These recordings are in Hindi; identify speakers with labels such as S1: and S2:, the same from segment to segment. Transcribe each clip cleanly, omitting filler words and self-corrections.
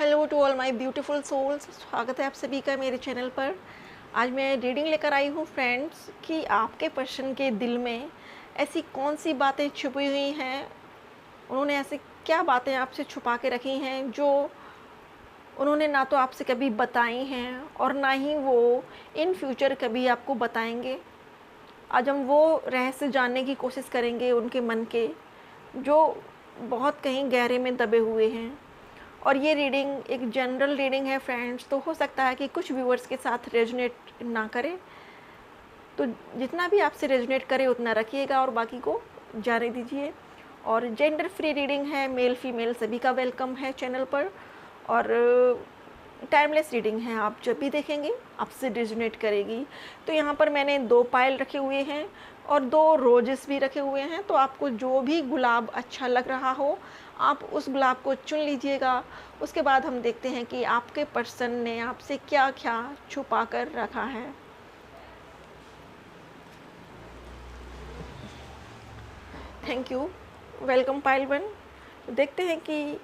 S1: Hello to all my beautiful souls, स्वागत है आप सभी का मेरे चैनल पर। आज मैं रीडिंग लेकर आई हूँ फ्रेंड्स कि आपके पर्सन के दिल में ऐसी कौन सी बातें छुपी हुई हैं, उन्होंने ऐसे क्या बातें आपसे छुपा के रखी हैं जो उन्होंने ना तो आपसे कभी बताई हैं और ना ही वो इन फ्यूचर कभी आपको बताएंगे। आज हम वो रहस्य जानने की कोशिश करेंगे उनके मन के, जो बहुत कहीं गहरे में दबे हुए हैं। और ये रीडिंग एक जनरल रीडिंग है फ्रेंड्स, तो हो सकता है कि कुछ व्यूअर्स के साथ रेजोनेट ना करे, तो जितना भी आपसे रेजोनेट करे उतना रखिएगा और बाकी को जाने दीजिए। और जेंडर फ्री रीडिंग है, मेल फीमेल सभी का वेलकम है चैनल पर। और टाइमलेस रीडिंग है, आप जब भी देखेंगे आपसे रेजोनेट करेगी। तो यहाँ पर मैंने 2 पायल रखे हुए हैं और 2 रोजेस भी रखे हुए हैं, तो आपको जो भी गुलाब अच्छा लग रहा हो आप उस गुलाब को चुन लीजिएगा। उसके बाद हम देखते हैं कि आपके पर्सन ने आपसे क्या क्या छुपा कर रखा है। थैंक यू, वेलकम पायल 1। देखते हैं कि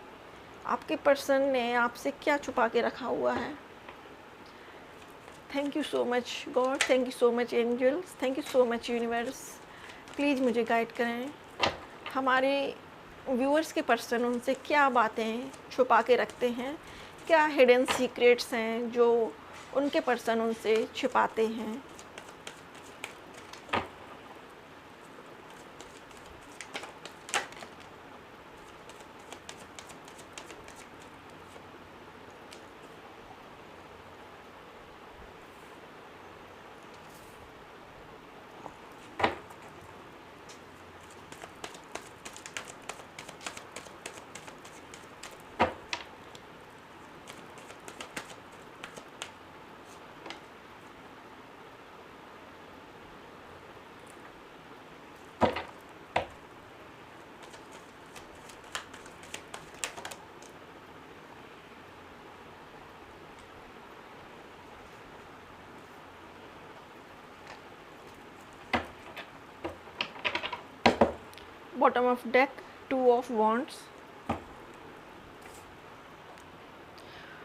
S1: आपके पर्सन ने आपसे क्या छुपा के रखा हुआ है। Thank you so much God, thank you so much angels, thank you so much universe. Please मुझे गाइड करें, हमारे व्यूअर्स के पर्सन उनसे क्या बातें छुपा के रखते हैं, क्या हिडन सीक्रेट्स हैं जो उनके पर्सन उनसे छिपाते हैं। Bottom of deck, 2 of wands.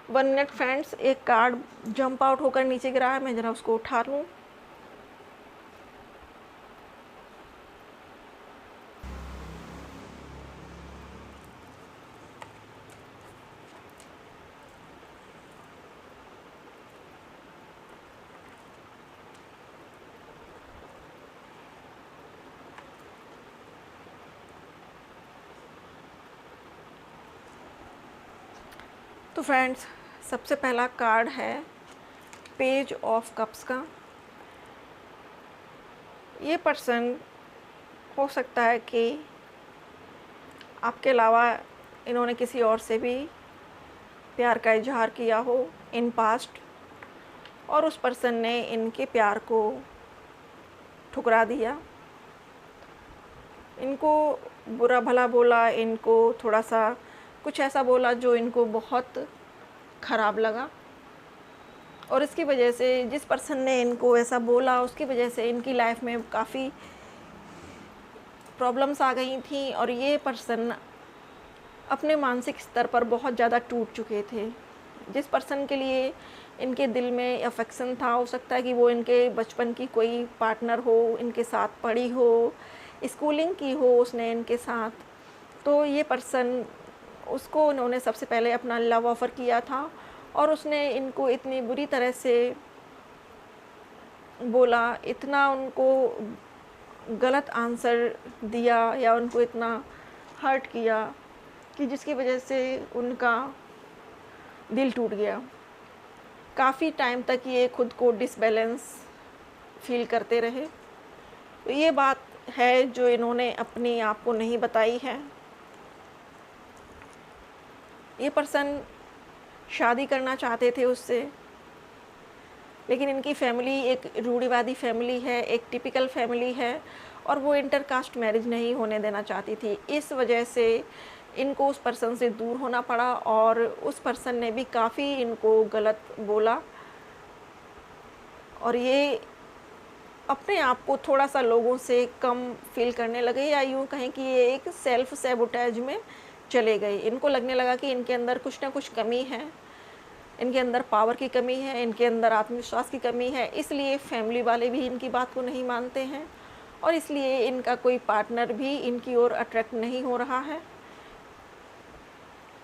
S1: 1 minute friends, एक कार्ड जंप आउट होकर नीचे गिरा है, मैं ज़रा उसको उठा लूँ। तो फ्रेंड्स, सबसे पहला कार्ड है पेज ऑफ कप्स का। ये पर्सन हो सकता है कि आपके अलावा इन्होंने किसी और से भी प्यार का इजहार किया हो इन पास्ट, और उस पर्सन ने इनके प्यार को ठुकरा दिया, इनको बुरा भला बोला, इनको थोड़ा सा कुछ ऐसा बोला जो इनको बहुत ख़राब लगा, और इसकी वजह से जिस पर्सन ने इनको ऐसा बोला उसकी वजह से इनकी लाइफ में काफ़ी प्रॉब्लम्स आ गई थी, और ये पर्सन अपने मानसिक स्तर पर बहुत ज़्यादा टूट चुके थे। जिस पर्सन के लिए इनके दिल में अफेक्शन था, हो सकता है कि वो इनके बचपन की कोई पार्टनर हो, इनके साथ पढ़ी हो, स्कूलिंग की हो उसने इनके साथ, तो ये पर्सन उसको उन्होंने सबसे पहले अपना लव ऑफ़र किया था, और उसने इनको इतनी बुरी तरह से बोला, इतना उनको गलत आंसर दिया या उनको इतना हर्ट किया कि जिसकी वजह से उनका दिल टूट गया। काफ़ी टाइम तक ये खुद को डिसबैलेंस फील करते रहे। तो ये बात है जो इन्होंने अपने आप को नहीं बताई है। ये पर्सन शादी करना चाहते थे उससे, लेकिन इनकी फैमिली एक रूढ़िवादी फैमिली है, एक टिपिकल फैमिली है, और वो इंटरकास्ट मैरिज नहीं होने देना चाहती थी। इस वजह से इनको उस पर्सन से दूर होना पड़ा, और उस पर्सन ने भी काफ़ी इनको गलत बोला, और ये अपने आप को थोड़ा सा लोगों से कम फील करने लगे, या यूँ कहें कि ये एक सेल्फ सैबोटेज में चले गए। इनको लगने लगा कि इनके अंदर कुछ ना कुछ कमी है, इनके अंदर पावर की कमी है, इनके अंदर आत्मविश्वास की कमी है, इसलिए फैमिली वाले भी इनकी बात को नहीं मानते हैं और इसलिए इनका कोई पार्टनर भी इनकी ओर अट्रैक्ट नहीं हो रहा है।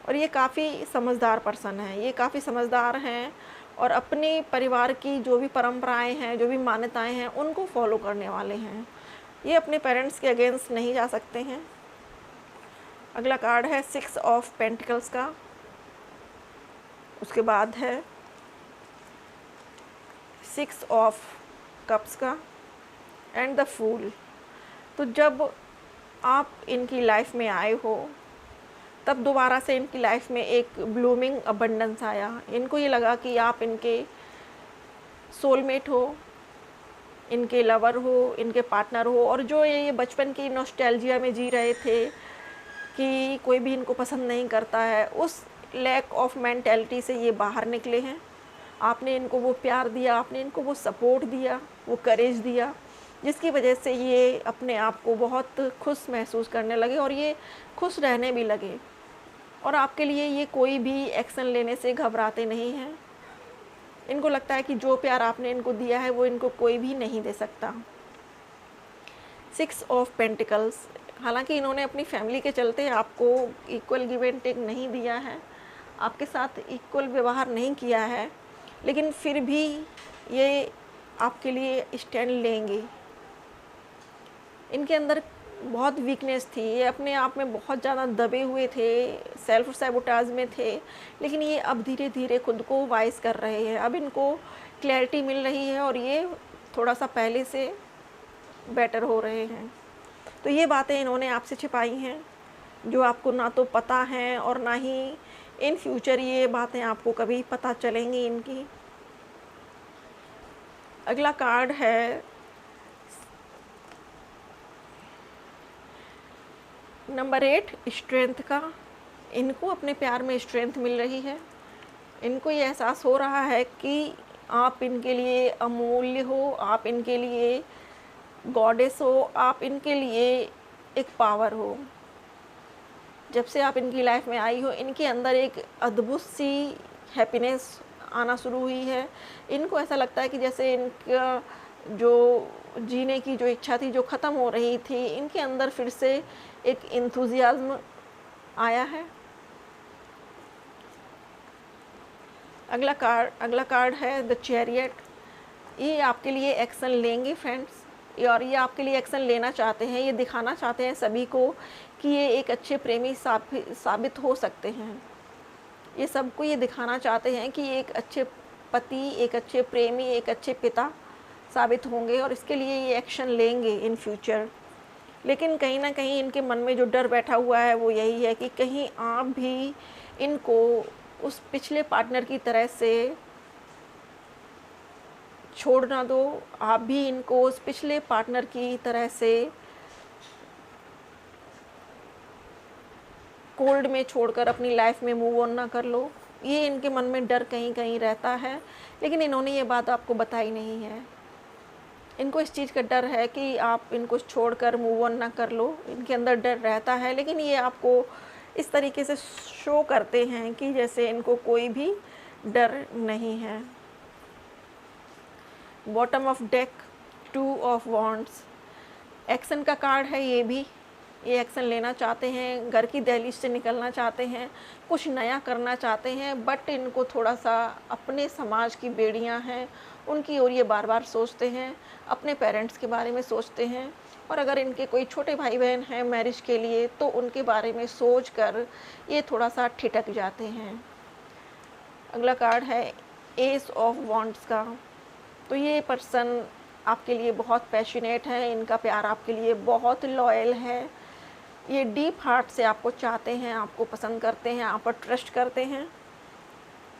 S1: और ये काफ़ी समझदार पर्सन है, ये काफ़ी समझदार हैं और अपने परिवार की जो भी परंपराएं हैं, जो भी मान्यताएं हैं, उनको फॉलो करने वाले हैं। ये अपने पेरेंट्स के अगेंस्ट नहीं जा सकते हैं। अगला कार्ड है 6 ऑफ पेंटिकल्स का, उसके बाद है 6 ऑफ कप्स का एंड द फूल। तो जब आप इनकी लाइफ में आए हो तब दोबारा से इनकी लाइफ में एक ब्लूमिंग अबंडेंस आया। इनको ये लगा कि आप इनके सोलमेट हो, इनके लवर हो, इनके पार्टनर हो और जो ये बचपन की नॉस्टैल्जिया में जी रहे थे कि कोई भी इनको पसंद नहीं करता है, उस लैक ऑफ मेंटालिटी से ये बाहर निकले हैं। आपने इनको वो प्यार दिया, आपने इनको वो सपोर्ट दिया, वो करेज दिया, जिसकी वजह से ये अपने आप को बहुत खुश महसूस करने लगे और ये खुश रहने भी लगे और आपके लिए ये कोई भी एक्शन लेने से घबराते नहीं हैं। इनको लगता है कि जो प्यार आपने इनको दिया है वो इनको कोई भी नहीं दे सकता। 6 ऑफ पेंटिकल्स, हालांकि इन्होंने अपनी फैमिली के चलते आपको इक्वल गिव एंड टेक नहीं दिया है, आपके साथ इक्वल व्यवहार नहीं किया है, लेकिन फिर भी ये आपके लिए स्टैंड लेंगे। इनके अंदर बहुत वीकनेस थी, ये अपने आप में बहुत ज़्यादा दबे हुए थे, सेल्फ सैबोटाज में थे, लेकिन ये अब धीरे धीरे खुद को वाइज कर रहे हैं। अब इनको क्लैरिटी मिल रही है और ये थोड़ा सा पहले से बेटर हो रहे हैं। तो ये बातें इन्होंने आपसे छिपाई हैं जो आपको ना तो पता हैं और ना ही इन फ्यूचर ये बातें आपको कभी पता चलेंगी इनकी। अगला कार्ड है नंबर 8, स्ट्रेंथ का। इनको अपने प्यार में स्ट्रेंथ मिल रही है। इनको ये एहसास हो रहा है कि आप इनके लिए अमूल्य हो, आप इनके लिए गॉडेस हो, आप इनके लिए एक पावर हो। जब से आप इनकी लाइफ में आई हो, इनके अंदर एक अद्भुत सी हैप्पीनेस आना शुरू हुई है। इनको ऐसा लगता है कि जैसे इनका जो जीने की जो इच्छा थी, जो ख़त्म हो रही थी, इनके अंदर फिर से एक इंथुजियाज्म आया है। अगला कार्ड है द चैरियट। ये आपके लिए एक्शन लेंगे फ्रेंड्स, और ये आपके लिए एक्शन लेना चाहते हैं। ये दिखाना चाहते हैं सभी को कि ये एक अच्छे प्रेमी साबित हो सकते हैं। ये सबको ये दिखाना चाहते हैं कि एक अच्छे पति, एक अच्छे प्रेमी, एक अच्छे पिता साबित होंगे और इसके लिए ये एक्शन लेंगे इन फ्यूचर। लेकिन कहीं ना कहीं इनके मन में जो डर बैठा हुआ है वो यही है कि कहीं आप भी इनको उस पिछले पार्टनर की तरह से छोड़ ना दो, आप भी इनको उस पिछले पार्टनर की तरह से कोल्ड में छोड़कर अपनी लाइफ में मूव ऑन ना कर लो। ये इनके मन में डर कहीं कहीं रहता है, लेकिन इन्होंने ये बात आपको बताई नहीं है। इनको इस चीज़ का डर है कि आप इनको छोड़कर मूव ऑन ना कर लो। इनके अंदर डर रहता है, लेकिन ये आपको इस तरीके से शो करते हैं कि जैसे इनको कोई भी डर नहीं है। Bottom of deck, 2 of wands. Action का कार्ड है ये भी। ये एक्शन लेना चाहते हैं, घर की दहलीज से निकलना चाहते हैं, कुछ नया करना चाहते हैं, बट इनको थोड़ा सा अपने समाज की बेड़ियां हैं उनकी ओर ये बार बार सोचते हैं, अपने पेरेंट्स के बारे में सोचते हैं, और अगर इनके कोई छोटे भाई बहन हैं मैरिज के लिए तो उनके बारे में सोच कर ये थोड़ा सा ठिठक जाते हैं। अगला कार्ड है एस ऑफ वॉन्ड्स का। तो ये पर्सन आपके लिए बहुत पैशनेट है, इनका प्यार आपके लिए बहुत लॉयल है। ये डीप हार्ट से आपको चाहते हैं, आपको पसंद करते हैं, आप पर ट्रस्ट करते हैं,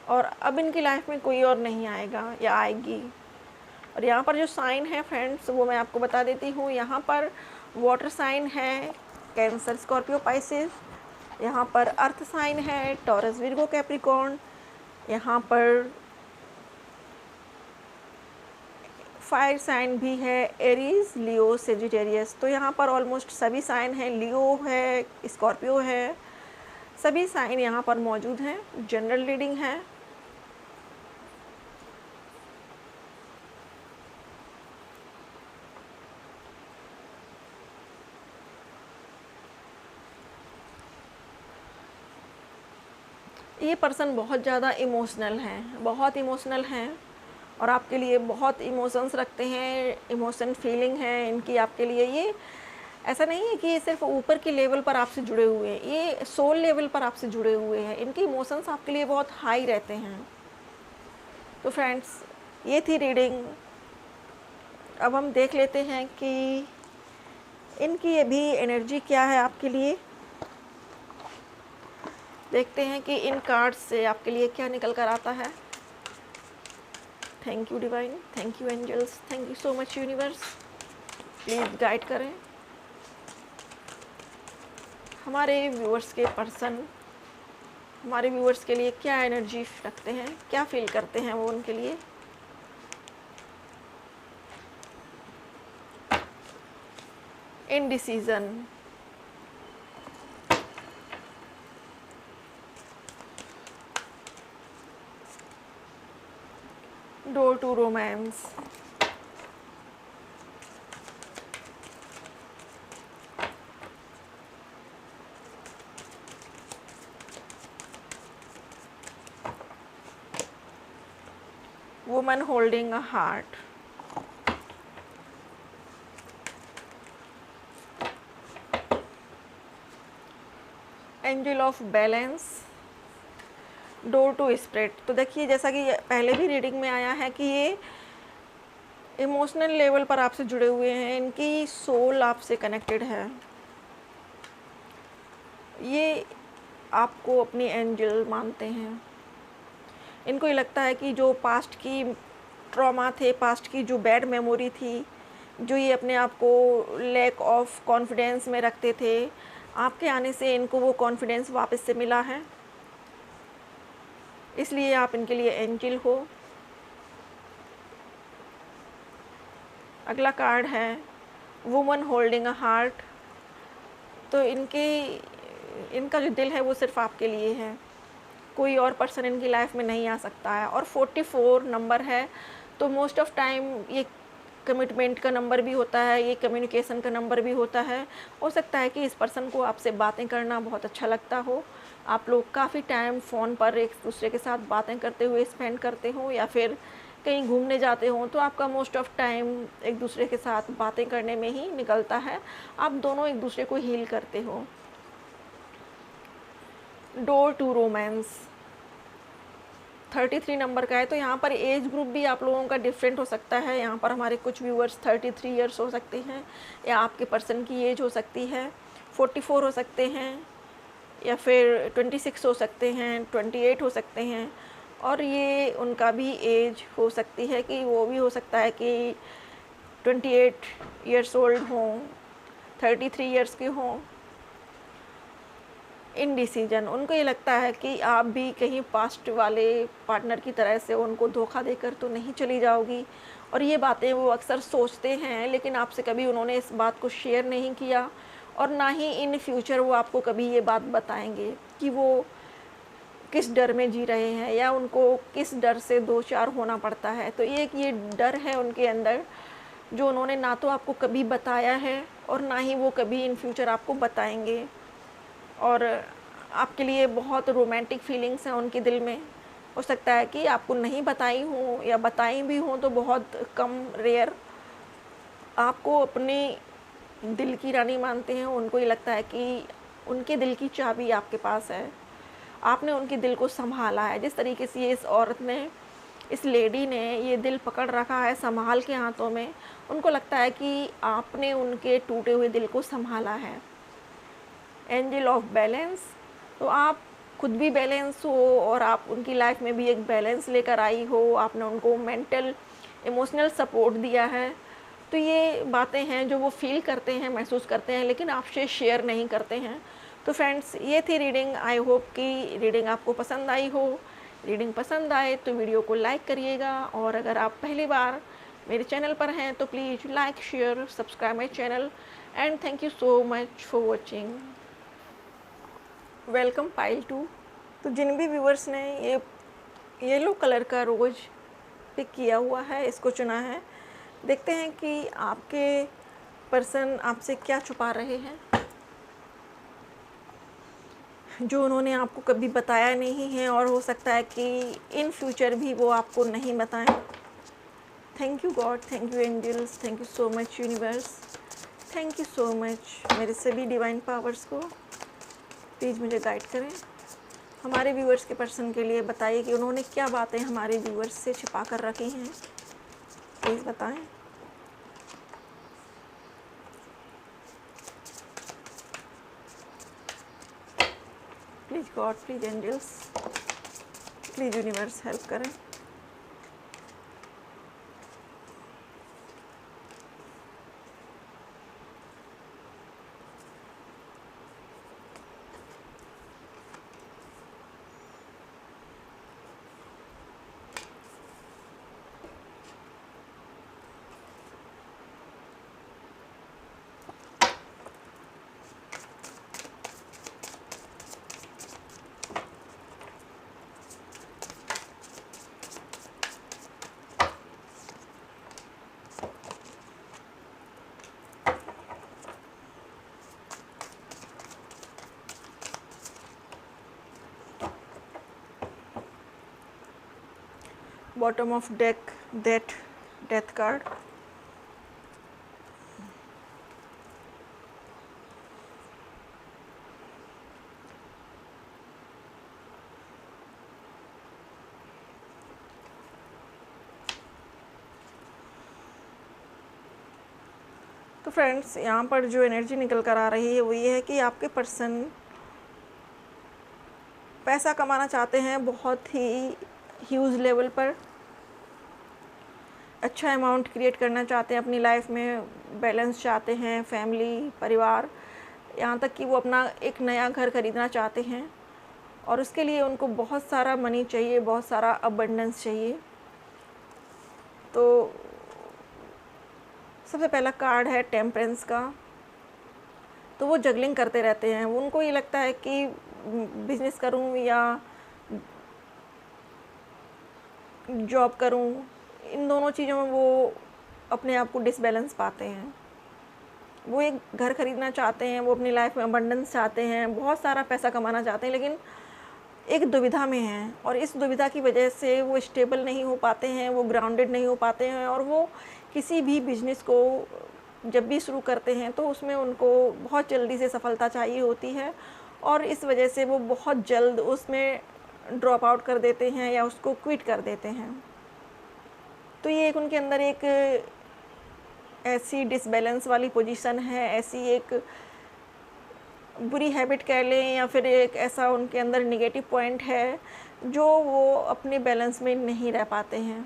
S1: और अब इनकी लाइफ में कोई और नहीं आएगा या आएगी। और यहाँ पर जो साइन है फ्रेंड्स वो मैं आपको बता देती हूँ। यहाँ पर वाटर साइन है कैंसर, स्कॉर्पियो, पाइसेस। यहाँ पर अर्थ साइन है टॉरस, विर्गो, कैप्रिकॉर्न। यहाँ पर फायर साइन भी है एरीज, लियो, सेजिटेरियस। तो यहाँ पर ऑलमोस्ट सभी साइन हैं। लियो है, स्कॉर्पियो है, सभी साइन यहाँ पर मौजूद हैं। जनरल रीडिंग है। ये पर्सन बहुत ज़्यादा इमोशनल हैं, बहुत इमोशनल हैं और आपके लिए बहुत इमोशंस रखते हैं, इमोशन फीलिंग है इनकी आपके लिए। ये ऐसा नहीं है कि ये सिर्फ ऊपर के लेवल पर आपसे जुड़े हुए हैं, ये सोल लेवल पर आपसे जुड़े हुए हैं। इनके इमोशंस आपके लिए बहुत हाई रहते हैं। तो फ्रेंड्स, ये थी रीडिंग। अब हम देख लेते हैं कि इनकी अभी एनर्जी क्या है आपके लिए। देखते हैं कि इन कार्ड्स से आपके लिए क्या निकल कर आता है। Thank you divine, thank you angels, thank you so much universe. Please guide करें हमारे व्यूअर्स के पर्सन, हमारे व्यूअर्स के लिए क्या एनर्जी रखते हैं, क्या फील करते हैं वो उनके लिए। Indecision, door to romance, woman holding a heart, angel of balance, door to spirit. तो देखिए, जैसा कि पहले भी रीडिंग में आया है कि ये इमोशनल लेवल पर आपसे जुड़े हुए हैं, इनकी सोल आपसे कनेक्टेड है। ये आपको अपनी एंजल मानते हैं। इनको ये लगता है कि जो पास्ट की ट्रॉमा थे, पास्ट की जो बैड मेमोरी थी, जो ये अपने आप को लैक ऑफ कॉन्फिडेंस में रखते थे, आपके आने से इनको वो कॉन्फिडेंस वापस से मिला है। इसलिए आप इनके लिए एंजल हो। अगला कार्ड है वुमन होल्डिंग अ हार्ट। तो इनका जो दिल है वो सिर्फ आपके लिए है, कोई और पर्सन इनकी लाइफ में नहीं आ सकता है। और 44 नंबर है, तो मोस्ट ऑफ टाइम ये कमिटमेंट का नंबर भी होता है, ये कम्युनिकेशन का नंबर भी होता है। हो सकता है कि इस पर्सन को आपसे बातें करना बहुत अच्छा लगता हो, आप लोग काफ़ी टाइम फ़ोन पर एक दूसरे के साथ बातें करते हुए स्पेंड करते हो, या फिर कहीं घूमने जाते हो, तो आपका मोस्ट ऑफ टाइम एक दूसरे के साथ बातें करने में ही निकलता है। आप दोनों एक दूसरे को हील करते हो। डोर टू रोमांस 33 नंबर का है, तो यहाँ पर एज ग्रुप भी आप लोगों का डिफरेंट हो सकता है। यहाँ पर हमारे कुछ व्यूअर्स 33 ईयर्स हो सकते हैं, या आपके पर्सन की एज हो सकती है 44 हो सकते हैं, या फिर 26 हो सकते हैं, 28 हो सकते हैं। और ये उनका भी एज हो सकती है कि वो भी हो सकता है कि 28 ईयर्स ओल्ड हों, 33 ईयर्स के हों। इनडिसीजन, उनको ये लगता है कि आप भी कहीं पास्ट वाले पार्टनर की तरह से उनको धोखा देकर तो नहीं चली जाओगी। और ये बातें वो अक्सर सोचते हैं, लेकिन आपसे कभी उन्होंने इस बात को शेयर नहीं किया, और ना ही इन फ्यूचर वो आपको कभी ये बात बताएंगे कि वो किस डर में जी रहे हैं, या उनको किस डर से दो चार होना पड़ता है। तो ये डर है उनके अंदर, जो उन्होंने ना तो आपको कभी बताया है, और ना ही वो कभी इन फ्यूचर आपको बताएंगे। और आपके लिए बहुत रोमांटिक फीलिंग्स हैं उनके दिल में। हो सकता है कि आपको नहीं बताई हूँ, या बताई भी हूँ तो बहुत कम, रेयर। आपको अपने दिल की रानी मानते हैं। उनको ये लगता है कि उनके दिल की चाबी आपके पास है, आपने उनके दिल को संभाला है। जिस तरीके से इस औरत ने, इस लेडी ने ये दिल पकड़ रखा है संभाल के हाथों में, उनको लगता है कि आपने उनके टूटे हुए दिल को संभाला है। एंजल ऑफ बैलेंस, तो आप खुद भी बैलेंस हो, और आप उनकी लाइफ में भी एक बैलेंस लेकर आई हो। आपने उनको मेंटल इमोशनल सपोर्ट दिया है। तो ये बातें हैं जो वो फील करते हैं, महसूस करते हैं, लेकिन आपसे शेयर नहीं करते हैं। तो फ्रेंड्स, ये थी रीडिंग। आई होप कि रीडिंग आपको पसंद आई हो। रीडिंग पसंद आए तो वीडियो को लाइक करिएगा, और अगर आप पहली बार मेरे चैनल पर हैं तो please like, share, subscribe my channel, and thank you so much for watching. Welcome pile 2। तो जिन भी व्यूअर्स ने ये येलो कलर का रोज़ पिक किया हुआ है, इसको चुना है, देखते हैं कि आपके पर्सन आपसे क्या छुपा रहे हैं जो उन्होंने आपको कभी बताया नहीं है, और हो सकता है कि इन फ्यूचर भी वो आपको नहीं बताएं। Thank you God, thank you angels, thank you so much universe, thank you so much मेरे सभी डिवाइन पावर्स को। प्लीज़ मुझे गाइड करें। हमारे व्यूअर्स के पर्सन के लिए बताइए कि उन्होंने क्या बातें हमारे व्यूअर्स से छिपा कर रखी हैं, प्लीज़ बताएं। Please God, please angels, please universe help करें। Bottom of deck, death card. तो फ्रेंड्स, यहाँ पर जो एनर्जी निकल कर आ रही है वो ये है कि आपके पर्सन पैसा कमाना चाहते हैं बहुत ही ह्यूज लेवल पर, अच्छा अमाउंट क्रिएट करना चाहते हैं अपनी लाइफ में, बैलेंस चाहते हैं, फैमिली, परिवार, यहाँ तक कि वो अपना एक नया घर खरीदना चाहते हैं, और उसके लिए उनको बहुत सारा मनी चाहिए, बहुत सारा अबंडेंस चाहिए। तो सबसे पहला कार्ड है टेम्परेंस का। तो वो जगलिंग करते रहते हैं, उनको ये लगता है कि बिज़नेस करूं या जॉब करूं, इन दोनों चीज़ों में वो अपने आप को डिसबैलेंस पाते हैं। वो एक घर खरीदना चाहते हैं, वो अपनी लाइफ में अबंडेंस चाहते हैं, बहुत सारा पैसा कमाना चाहते हैं, लेकिन एक दुविधा में हैं, और इस दुविधा की वजह से वो स्टेबल नहीं हो पाते हैं, वो ग्राउंडेड नहीं हो पाते हैं, और वो किसी भी बिजनेस को जब भी शुरू करते हैं तो उसमें उनको बहुत जल्दी से सफलता चाहिए होती है, और इस वजह से वो बहुत जल्द उसमें ड्रॉप आउट कर देते हैं या उसको क्विट कर देते हैं। तो ये एक उनके अंदर एक ऐसी डिसबैलेंस वाली पोजीशन है, ऐसी एक बुरी हैबिट कह लें, या फिर एक ऐसा उनके अंदर नेगेटिव पॉइंट है जो वो अपने बैलेंस में नहीं रह पाते हैं।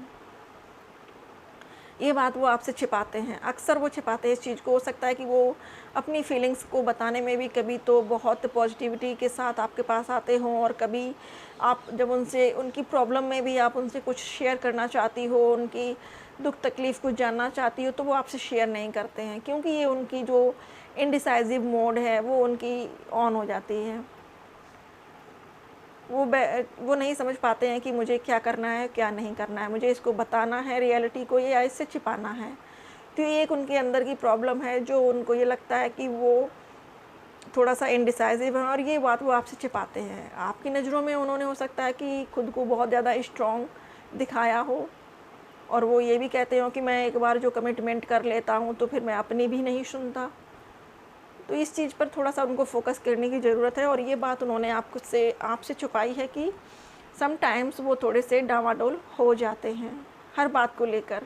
S1: ये बात वो आपसे छिपाते हैं, अक्सर वो छिपाते हैं इस चीज़ को। हो सकता है कि वो अपनी फीलिंग्स को बताने में भी कभी तो बहुत पॉजिटिविटी के साथ आपके पास आते हों, और कभी आप जब उनसे उनकी प्रॉब्लम में भी आप उनसे कुछ शेयर करना चाहती हो, उनकी दुख तकलीफ़ कुछ जानना चाहती हो, तो वो आपसे शेयर नहीं करते हैं, क्योंकि ये उनकी जो इनडिसाइसिव मोड है वो उनकी ऑन हो जाती है। वो नहीं समझ पाते हैं कि मुझे क्या करना है, क्या नहीं करना है, मुझे इसको बताना है रियलिटी को या इससे छिपाना है। तो ये एक उनके अंदर की प्रॉब्लम है, जो उनको ये लगता है कि वो थोड़ा सा इनडिसाइसिव है, और ये बात वो आपसे छिपाते हैं। आपकी नज़रों में उन्होंने हो सकता है कि खुद को बहुत ज़्यादा स्ट्रॉन्ग दिखाया हो, और वो ये भी कहते हो कि मैं एक बार जो कमिटमेंट कर लेता हूँ तो फिर मैं अपनी भी नहीं सुनता। तो इस चीज़ पर थोड़ा सा उनको फोकस करने की ज़रूरत है, और ये बात उन्होंने आपसे छुपाई है कि समटाइम्स वो थोड़े से डामाडोल हो जाते हैं हर बात को लेकर।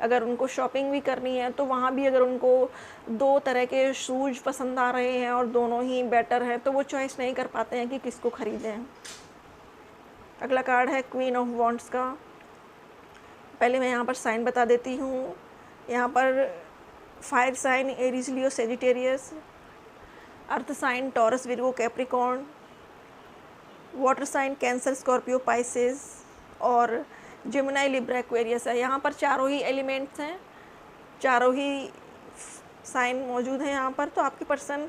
S1: अगर उनको शॉपिंग भी करनी है तो वहाँ भी अगर उनको 2 तरह के शूज़ पसंद आ रहे हैं और दोनों ही बेटर हैं, तो वो चॉइस नहीं कर पाते हैं कि किसको ख़रीदें। अगला कार्ड है क्वीन ऑफ वॉन्ड्स का। पहले मैं यहाँ पर साइन बता देती हूँ। यहाँ पर fire sign Aries Leo Sagittarius, earth sign Taurus Virgo Capricorn, water sign Cancer Scorpio Pisces, और जेमिनी लिब्रा एक्वेरियस है। यहाँ पर चारों ही एलिमेंट्स हैं, चारों ही साइन मौजूद हैं यहाँ पर। तो आपके पर्सन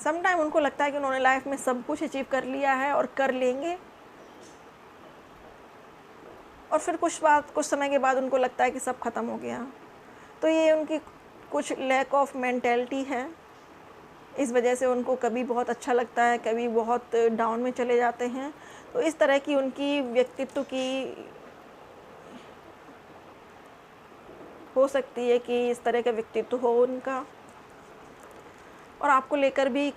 S1: सम टाइम उनको लगता है कि उन्होंने लाइफ में सब कुछ अचीव कर लिया है और कर लेंगे, और फिर कुछ समय के बाद उनको लगता है कि सब ख़त्म हो गया। तो ये उनकी कुछ लैक ऑफ मेंटेलिटी है। इस वजह से उनको कभी बहुत अच्छा लगता है, कभी बहुत डाउन में चले जाते हैं। तो इस तरह की उनकी व्यक्तित्व की हो सकती है कि इस तरह का व्यक्तित्व हो उनका, और आपको लेकर भी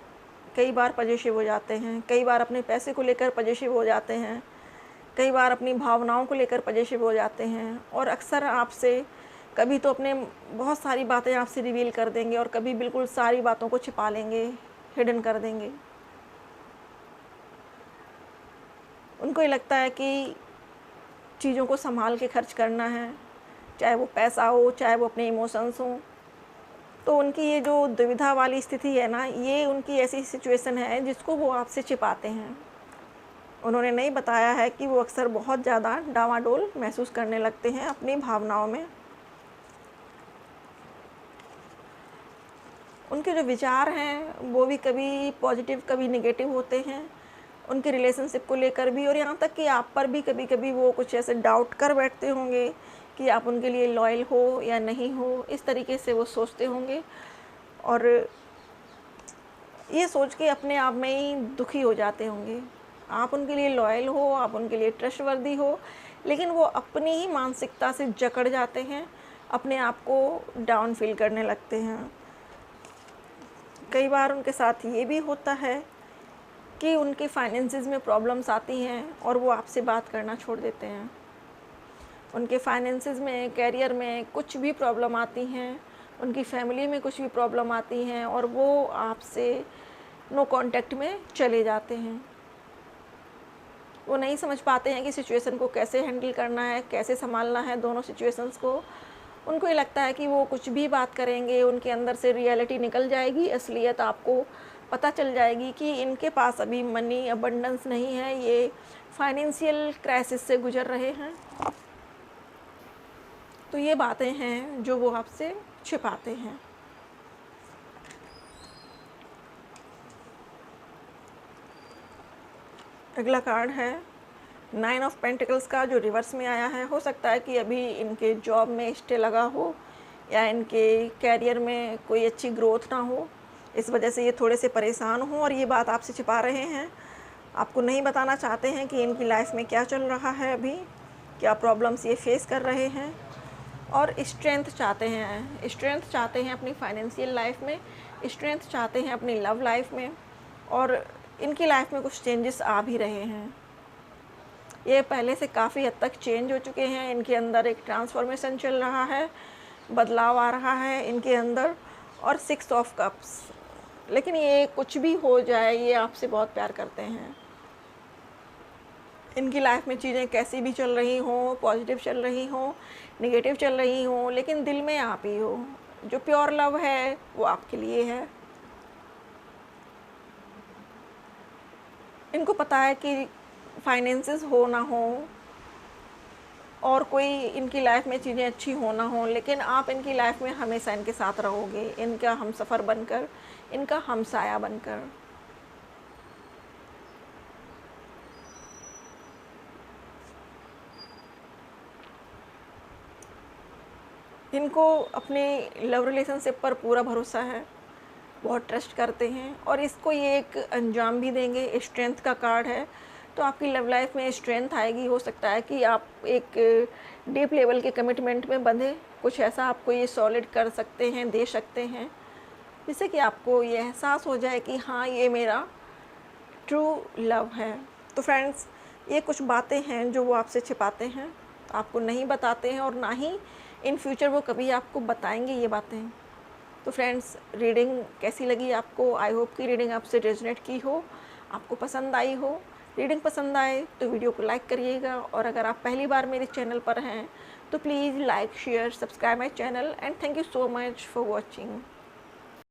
S1: कई बार पजेसिव हो जाते हैं, कई बार अपने पैसे को लेकर पजेसिव हो जाते हैं, कई बार अपनी भावनाओं को लेकर पजेसिव हो जाते हैं, और अक्सर आपसे कभी तो अपने बहुत सारी बातें आपसे रिवील कर देंगे और कभी बिल्कुल सारी बातों को छिपा लेंगे, हिडन कर देंगे। उनको ये लगता है कि चीज़ों को संभाल के खर्च करना है, चाहे वो पैसा हो, चाहे वो अपने इमोशंस हों। तो उनकी ये जो दुविधा वाली स्थिति है ना, ये उनकी ऐसी सिचुएशन है जिसको वो आपसे छिपाते हैं। उन्होंने नहीं बताया है कि वो अक्सर बहुत ज़्यादा डामाडोल महसूस करने लगते हैं अपनी भावनाओं में। उनके जो विचार हैं वो भी कभी पॉजिटिव कभी नेगेटिव होते हैं, उनके रिलेशनशिप को लेकर भी, और यहाँ तक कि आप पर भी कभी कभी वो कुछ ऐसे डाउट कर बैठते होंगे कि आप उनके लिए लॉयल हो या नहीं हो। इस तरीके से वो सोचते होंगे, और ये सोच के अपने आप में ही दुखी हो जाते होंगे। आप उनके लिए लॉयल हो, आप उनके लिए ट्रस्टवर्दी हो, लेकिन वो अपनी ही मानसिकता से जकड़ जाते हैं, अपने आप को डाउन फील करने लगते हैं। कई बार उनके साथ ये भी होता है कि उनके फाइनेंसेस में प्रॉब्लम्स आती हैं और वो आपसे बात करना छोड़ देते हैं। उनके फाइनेंसेस में, कैरियर में कुछ भी प्रॉब्लम आती हैं, उनकी फैमिली में कुछ भी प्रॉब्लम आती हैं, और वो आपसे नो कांटेक्ट में चले जाते हैं। वो नहीं समझ पाते हैं कि सिचुएशन को कैसे हैंडल करना है, कैसे संभालना है दोनों सिचुएशंस को। उनको ये लगता है कि वो कुछ भी बात करेंगे, उनके अंदर से रियलिटी निकल जाएगी, असलियत आपको पता चल जाएगी कि इनके पास अभी मनी अबंडेंस नहीं है, ये फाइनेंशियल क्राइसिस से गुजर रहे हैं। तो ये बातें हैं जो वो आपसे छिपाते हैं। अगला कार्ड है 9 ऑफ पेंटिकल्स का, जो रिवर्स में आया है। हो सकता है कि अभी इनके जॉब में स्टे लगा हो या इनके कैरियर में कोई अच्छी ग्रोथ ना हो, इस वजह से ये थोड़े से परेशान हों और ये बात आपसे छिपा रहे हैं। आपको नहीं बताना चाहते हैं कि इनकी लाइफ में क्या चल रहा है, अभी क्या प्रॉब्लम्स ये फेस कर रहे हैं, और स्ट्रेंथ चाहते हैं अपनी फाइनेंशियल लाइफ में, स्ट्रेंथ चाहते हैं अपनी लव लाइफ में, और इनकी लाइफ में कुछ चेंजेस आ भी रहे हैं। ये पहले से काफ़ी हद तक चेंज हो चुके हैं, इनके अंदर एक ट्रांसफॉर्मेशन चल रहा है, बदलाव आ रहा है इनके अंदर। और 6 ऑफ कप्स, लेकिन ये कुछ भी हो जाए, ये आपसे बहुत प्यार करते हैं। इनकी लाइफ में चीज़ें कैसी भी चल रही हों, पॉजिटिव चल रही हों, नेगेटिव चल रही हों, लेकिन दिल में आप ही हो। जो प्योर लव है वो आपके लिए है। इनको पता है कि फाइनेंसेस हो ना हो और कोई इनकी लाइफ में चीज़ें अच्छी हो ना हो, लेकिन आप इनकी लाइफ में हमेशा इनके साथ रहोगे, इनका हमसफ़र बनकर, इनका हमसाया बनकर। इनको अपने लव रिलेशनशिप पर पूरा भरोसा है, बहुत ट्रस्ट करते हैं, और इसको ये एक अंजाम भी देंगे। स्ट्रेंथ का कार्ड है, तो आपकी लव लाइफ में स्ट्रेंथ आएगी। हो सकता है कि आप एक डीप लेवल के कमिटमेंट में बंधे, कुछ ऐसा आपको ये सॉलिड कर सकते हैं, दे सकते हैं, जिससे कि आपको ये एहसास हो जाए कि हाँ, ये मेरा ट्रू लव है। तो फ्रेंड्स, ये कुछ बातें हैं जो वो आपसे छिपाते हैं, आपको नहीं बताते हैं, और ना ही इन फ्यूचर वो कभी आपको बताएंगे ये बातें। तो फ्रेंड्स, रीडिंग कैसी लगी आपको? आई होप कि रीडिंग आपसे रेजोनेट की हो, आपको पसंद आई हो। रीडिंग पसंद आए तो वीडियो को लाइक करिएगा, और अगर आप पहली बार मेरे चैनल पर हैं तो please like, share, subscribe my channel, and thank you so much for watching.